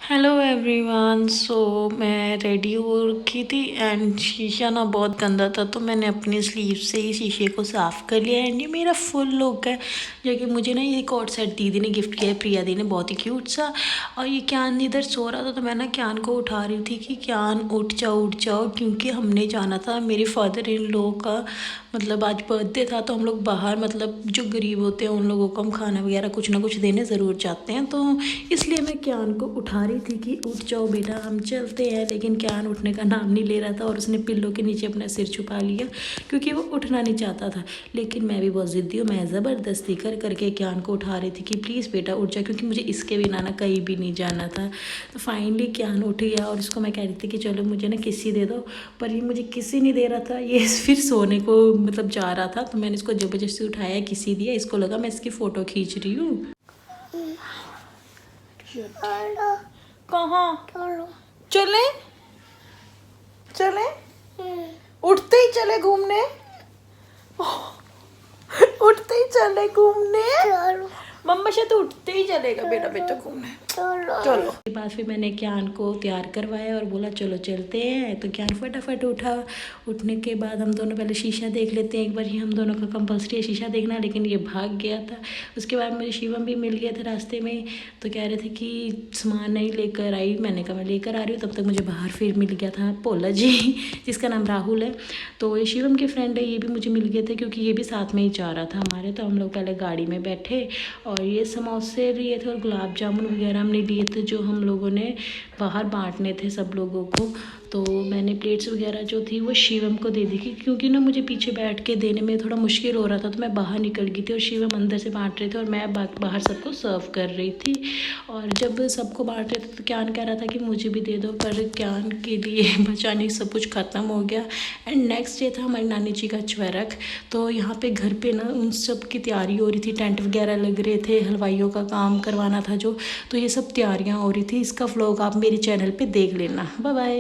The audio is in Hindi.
Hello everyone. सो मैं रेडी हो रखी थी एंड शीशा ना बहुत गंदा था, तो मैंने अपनी स्लीव से ही शीशे को साफ़ कर लिया। एंड ये मेरा फुल लुक है, जो कि मुझे ना ये कोट सेट दीदी ने गिफ्ट किया है, प्रिया दी ने, बहुत ही क्यूट सा। और ये क्यान इधर सो रहा था, तो मैं ना क्यान को उठा रही थी कि क्यान उठ जाओ, क्योंकि हमने जाना था मेरे फादर इन लॉ का, मतलब आज बर्थडे था, तो हम लोग बाहर, मतलब जो गरीब होते हैं उन लोगों को हम खाना वगैरह कुछ ना कुछ देने ज़रूर चाहते हैं। तो इसलिए मैं क्यान को उठा रही थी कि उठ जाओ बेटा हम चलते हैं, लेकिन क्यान उठने का नाम नहीं ले रहा था और उसने पिल्लों के नीचे अपना सिर छुपा लिया क्योंकि वो उठना नहीं चाहता था। लेकिन मैं भी बहुत ज़िद्दी हूँ, मैं ज़बरदस्ती कर करके क्यान को उठा रही थी कि प्लीज़ बेटा उठ जा, क्योंकि मुझे इसके बिना ना कहीं भी नहीं जाना था। तो फाइनली क्यान उठ गया और इसको मैं कह रही थी कि चलो मुझे ना किसी दे दो, पर ये मुझे किसी नहीं दे रहा था। ये फिर सोने को मतलब जा रहा था, तो मैंने इसको ज़बरदस्ती उठाया, किसी दिया, इसको लगा मैं इसकी फ़ोटो खींच रही हूँ। कहाँ चले चले, उठते ही चले घूमने, उठते ही चले घूमने। मम्मा शायद उठते ही चलेगा बेटा घूमने। चलो के बाद फिर मैंने क्यान को तैयार करवाया और बोला चलो चलते हैं। तो क्यान फटाफट उठा। उठने के बाद हम दोनों पहले शीशा देख लेते हैं, एक बार ही हम दोनों का कंपल्सरी है शीशा देखना, लेकिन ये भाग गया था। उसके बाद मुझे शिवम भी मिल गया था रास्ते में, तो कह रहे थे कि सामान नहीं लेकर आई। मैंने कहा मैं लेकर आ रही हूँ। तब तक मुझे बाहर फिर मिल गया था पोला जी जिसका नाम राहुल है, तो ये शिवम के फ्रेंड है, ये भी मुझे मिल गए थे क्योंकि ये भी साथ में ही जा रहा था हमारे। तो हम लोग पहले गाड़ी में बैठे और ये समोसे लिए थे और गुलाब जामुन वगैरह हमने लिए थे, जो हम लोगों ने बाहर बांटने थे सब लोगों को। तो मैंने प्लेट्स वगैरह जो थी वो शिवम को दे दी क्योंकि ना मुझे पीछे बैठ के देने में थोड़ा मुश्किल हो रहा था, तो मैं बाहर निकल गई थी और शिवम अंदर से बांट रहे थे और मैं बाहर सबको सर्व कर रही थी। और जब सबको बांट रहे थे तो क्यान कह रहा था कि मुझे भी दे दो, पर क्यान के लिए बचाने सब कुछ ख़त्म हो गया। एंड नेक्स्ट डे था हमारी नानी जी का चुरक, तो यहाँ पे घर पे ना उन सब की तैयारी हो रही थी, टेंट वगैरह लग रहे थे, हलवाइयों का काम करवाना था जो, तो ये सब तैयारियाँ हो रही थी। इसका व्लॉग आप मेरे चैनल पे देख लेना। Bye bye.